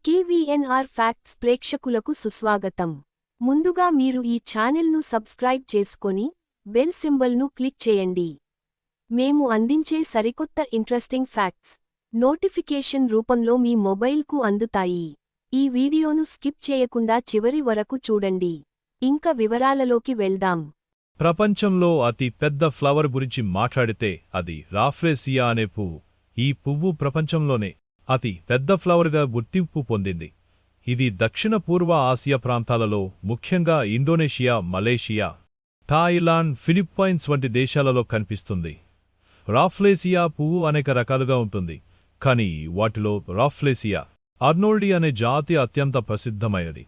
కేవీఎన్ఆర్ facts ప్రేక్షకులకు సుస్వాగతం. ముందుగా మీరు ఈ ఛానెల్ను సబ్స్క్రైబ్ చేసుకొని బెల్ సింబల్ను క్లిక్ చేయండి. మేము అందించే సరికొత్త ఇంట్రెస్టింగ్ ఫ్యాక్ట్స్ నోటిఫికేషన్ రూపంలో మీ మొబైల్కు అందుతాయి. ఈ వీడియోను స్కిప్ చేయకుండా చివరి వరకు చూడండి. ఇంక వివరాలలోకి వెళ్దాం. ప్రపంచంలో అతి పెద్ద ఫ్లవర్ గురించి మాట్లాడితే అది రాఫ్లేసియా అనే పువ్వు. ఈ పువ్వు ప్రపంచంలోనే అతి పెద్ద ఫ్లవర్గా గుర్తింపు పొందింది. ఇది దక్షిణ పూర్వ ఆసియా ప్రాంతాలలో, ముఖ్యంగా ఇండోనేషియా, మలేషియా, థాయిలాండ్, ఫిలిప్పైన్స్ వంటి దేశాలలో కనిపిస్తుంది. రాఫ్లేసియా పువ్వు అనేక రకాలుగా ఉంటుంది, కానీ వాటిలో రాఫ్లేసియా అర్నోల్డి అనే జాతి అత్యంత ప్రసిద్ధమైనది.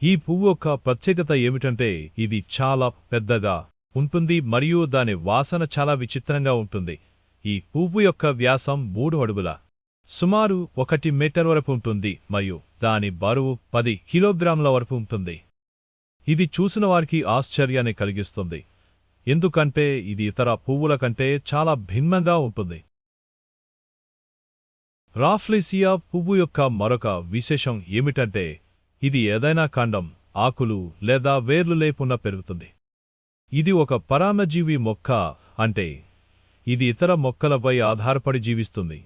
ఈ పువ్వు యొక్క ప్రత్యేకత ఏమిటంటే ఇది చాలా పెద్దగా ఉంటుంది మరియు దాని వాసన చాలా విచిత్రంగా ఉంటుంది. ఈ పువ్వు యొక్క వ్యాసం 3 అడుగుల సుమారు 1 మీటర్ వరకు ఉంటుంది మరియు దాని బరువు 10 కిలోగ్రాముల వరకు ఉంటుంది. ఇది చూసిన వారికి ఆశ్చర్యాన్ని కలిగిస్తుంది, ఎందుకంటే ఇది ఇతర పువ్వుల కంటే చాలా భిన్నంగా ఉంటుంది. రాఫ్లేసియా పువ్వు యొక్క మరొక విశేషం ఏమిటంటే ఇది ఏదైనా కాండం, ఆకులు లేదా వేర్లు లేకుండా పెరుగుతుంది. ఇది ఒక పరాన్నజీవి మొక్క, అంటే ఇది ఇతర మొక్కలపై ఆధారపడి జీవిస్తుంది.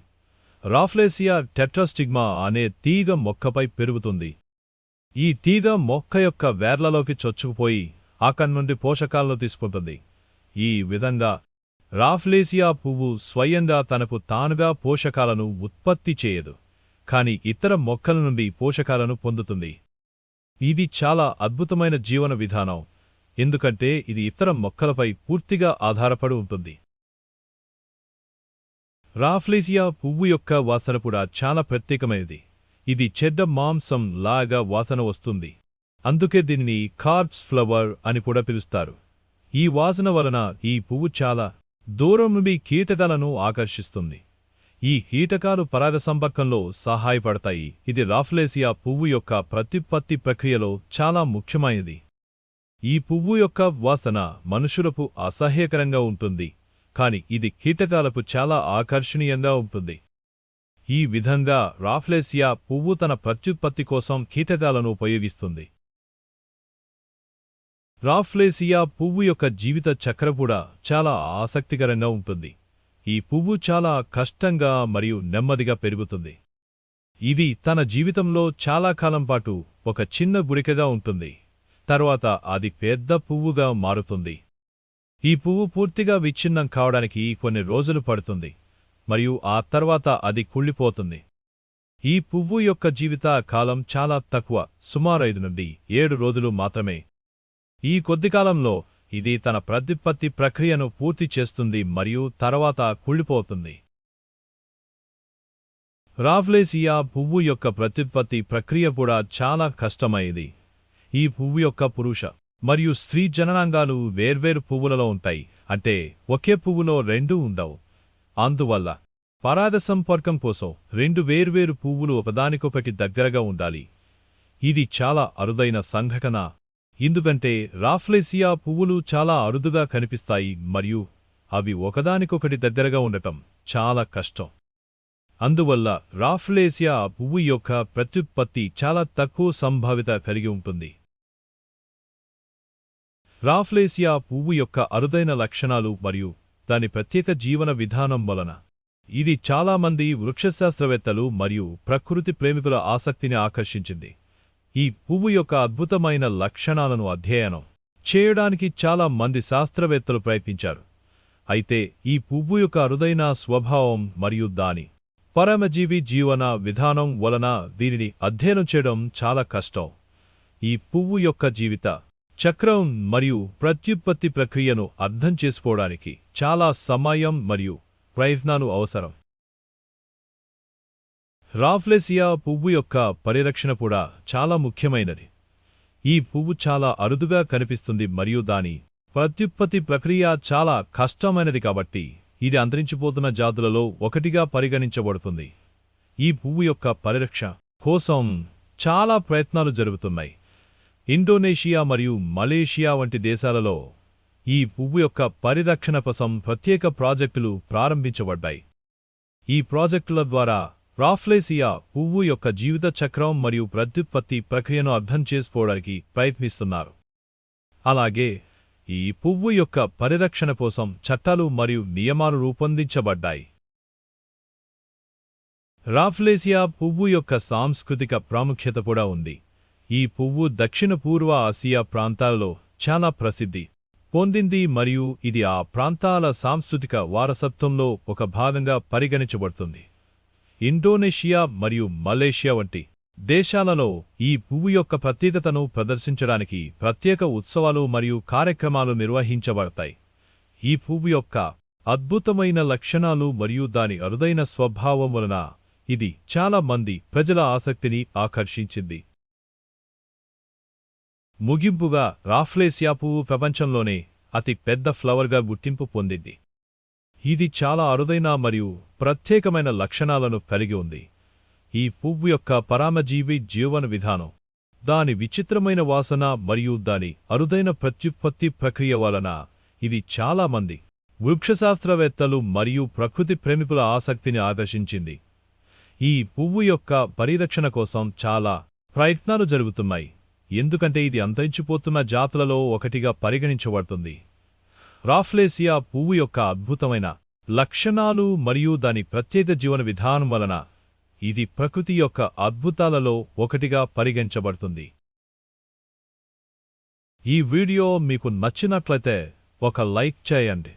రాఫ్లేసియా టెట్రాస్టిగ్మా అనే తీగ మొక్కపై పెరుగుతుంది. ఈ తీగ మొక్క యొక్క వేర్లలోకి చొచ్చుకుపోయి అక్కడి నుండి పోషకాలను తీసుకుంటుంది. ఈ విధంగా రాఫ్లేసియా పువ్వు స్వయంగా తనకు తానుగా పోషకాలను ఉత్పత్తి చేయదు, కాని ఇతర మొక్కల నుండి పోషకాలను పొందుతుంది. ఇది చాలా అద్భుతమైన జీవన విధానం, ఎందుకంటే ఇది ఇతర మొక్కలపై పూర్తిగా ఆధారపడి ఉంటుంది. రాఫ్లేసియా పువ్వు యొక్క వాసన కూడా చాలా ప్రత్యేకమైనది. ఇది చెడ్డ మాంసం లాగా వాసన వస్తుంది, అందుకే దీనిని కార్ప్స్ ఫ్లవర్ అని కూడా పిలుస్తారు. ఈ వాసన వలన ఈ పువ్వు చాలా దూరం నుండి కీటకాలను ఆకర్షిస్తుంది. ఈ కీటకాలు పరాగ సంపర్కంలో సహాయపడతాయి. ఇది రాఫ్లేసియా పువ్వు యొక్క ప్రత్యుత్పత్తి ప్రక్రియలో చాలా ముఖ్యమైనది. ఈ పువ్వు యొక్క వాసన మనుషులకు అసహ్యకరంగా ఉంటుంది, కాని ఇది కీటకాలకు చాలా ఆకర్షణీయంగా ఉంటుంది. ఈ విధంగా రాఫ్లేసియా పువ్వు తన ప్రత్యుత్పత్తి కోసం కీటకాలను ఉపయోగిస్తుంది. రాఫ్లేసియా పువ్వు యొక్క జీవిత చక్రం కూడా చాలా ఆసక్తికరంగా ఉంటుంది. ఈ పువ్వు చాలా కష్టంగా మరియు నెమ్మదిగా పెరుగుతుంది. ఇది తన జీవితంలో చాలా కాలం పాటు ఒక చిన్న గురికగా ఉంటుంది, తరువాత అది పెద్ద పువ్వుగా మారుతుంది. ఈ పువ్వు పూర్తిగా విచ్ఛిన్నం కావడానికి కొన్ని రోజులు పడుతుంది మరియు ఆ తర్వాత అది కుళ్ళిపోతుంది. ఈ పువ్వు యొక్క జీవిత కాలం చాలా తక్కువ, సుమారు 5 నుండి 7 రోజులు మాత్రమే. ఈ కొద్ది కాలంలో ఇది తన ప్రత్యుత్పత్తి ప్రక్రియను పూర్తి చేస్తుంది మరియు తర్వాత కుళ్ళిపోతుంది. రాఫ్లేసియా పువ్వు యొక్క ప్రత్యుత్పత్తి ప్రక్రియ కూడా చాలా కష్టమైనది. ఈ పువ్వు యొక్క పురుష మరియు స్త్రీ జననాంగాలు వేర్వేరు పువ్వులలో ఉంటాయి, అంటే ఒకే పువ్వులో 2 ఉండవు. అందువల్ల పరాగ సంపర్కం కోసం 2 వేర్వేరు పువ్వులు ఒకదానికొకటి దగ్గరగా ఉండాలి. ఇది చాలా అరుదైన సంఘటన, ఎందుకంటే రాఫ్లేసియా పువ్వులు చాలా అరుదుగా కనిపిస్తాయి మరియు అవి ఒకదానికొకటి దగ్గరగా ఉండటం చాలా కష్టం. అందువల్ల రాఫ్లేసియా పువ్వు యొక్క ప్రత్యుత్పత్తి చాలా తక్కువ సంభావ్యత కలిగి ఉంటుంది. రాఫ్లేసియా పువ్వు యొక్క అరుదైన లక్షణాలు మరియు దాని ప్రత్యేక జీవన విధానం వలన ఇది చాలామంది వృక్షశాస్త్రవేత్తలు మరియు ప్రకృతి ప్రేమికుల ఆసక్తిని ఆకర్షించింది. ఈ పువ్వు యొక్క అద్భుతమైన లక్షణాలను అధ్యయనం చేయడానికి చాలా మంది శాస్త్రవేత్తలు ప్రయత్నించారు. అయితే ఈ పువ్వు యొక్క అరుదైన స్వభావం మరియు దాని పరమజీవి జీవన విధానం వలన దీనిని అధ్యయనం చేయడం చాలా కష్టం. ఈ పువ్వు యొక్క జీవిత చక్రం మరియు ప్రత్యుత్పత్తి ప్రక్రియను అర్థం చేసుకోవడానికి చాలా సమయం మరియు ప్రయత్నాలు అవసరం. రాఫ్లేసియా పువ్వు యొక్క పరిరక్షణ కూడా చాలా ముఖ్యమైనది. ఈ పువ్వు చాలా అరుదుగా కనిపిస్తుంది మరియు దాని ప్రత్యుత్పత్తి ప్రక్రియ చాలా కష్టమైనది, కాబట్టి ఇది అంతరించిపోతున్న జాతులలో ఒకటిగా పరిగణించబడుతుంది. ఈ పువ్వు యొక్క పరిరక్షణ కోసం చాలా ప్రయత్నాలు జరుగుతున్నాయి. ఇండోనేషియా మరియు మలేషియా వంటి దేశాలలో ఈ పువ్వు యొక్క పరిరక్షణ కోసం ప్రత్యేక ప్రాజెక్టులు ప్రారంభించబడ్డాయి. ఈ ప్రాజెక్టుల ద్వారా రాఫ్లేసియా పువ్వు యొక్క జీవిత చక్రం మరియు ప్రత్యుత్పత్తి ప్రక్రియను అర్థం చేసుకోవడానికి ప్రయత్నిస్తున్నారు. అలాగే ఈ పువ్వు యొక్క పరిరక్షణ కోసం చట్టాలు మరియు నియమాలు రూపొందించబడ్డాయి. రాఫ్లేసియా పువ్వు యొక్క సాంస్కృతిక ప్రాముఖ్యత కూడా ఉంది. ఈ పువ్వు దక్షిణ పూర్వ ఆసియా ప్రాంతాలలో చాలా ప్రసిద్ధి పొందింది మరియు ఇది ఆ ప్రాంతాల సాంస్కృతిక వారసత్వంలో ఒక భాగంగా పరిగణించబడుతుంది. ఇండోనేషియా మరియు మలేషియా వంటి దేశాలలో ఈ పువ్వు యొక్క ప్రత్యేకతను ప్రదర్శించడానికి ప్రత్యేక ఉత్సవాలు మరియు కార్యక్రమాలు నిర్వహించబడతాయి. ఈ పువ్వు యొక్క అద్భుతమైన లక్షణాలు మరియు దాని అరుదైన స్వభావం వలన ఇది చాలా మంది ప్రజల ఆసక్తిని ఆకర్షించింది. ముగింపుగా రాఫ్లేసియా పువ్వు ప్రపంచంలోనే అతి పెద్ద ఫ్లవర్గా గుర్తింపు పొందింది. ఇది చాలా అరుదైన మరియు ప్రత్యేకమైన లక్షణాలను కలిగి ఉంది. ఈ పువ్వు యొక్క పరామజీవి జీవన విధానం, దాని విచిత్రమైన వాసన మరియు దాని అరుదైన ప్రత్యుత్పత్తి ప్రక్రియ వలన ఇది చాలా మంది వృక్షశాస్త్రవేత్తలు మరియు ప్రకృతి ప్రేమికుల ఆసక్తిని ఆకర్షించింది. ఈ పువ్వు యొక్క పరిరక్షణ కోసం చాలా ప్రయత్నాలు జరుగుతున్నాయి, ఎందుకంటే ఇది అంతరించిపోతున్న జాతులలో ఒకటిగా పరిగణించబడుతుంది. రాఫ్లేసియా పువ్వు యొక్క అద్భుతమైన లక్షణాలు మరియు దాని ప్రత్యేక జీవన విధానం వలన ఇది ప్రకృతి యొక్క అద్భుతాలలో ఒకటిగా పరిగణించబడుతుంది. ఈ వీడియో మీకు నచ్చినట్లయితే ఒక లైక్ చేయండి.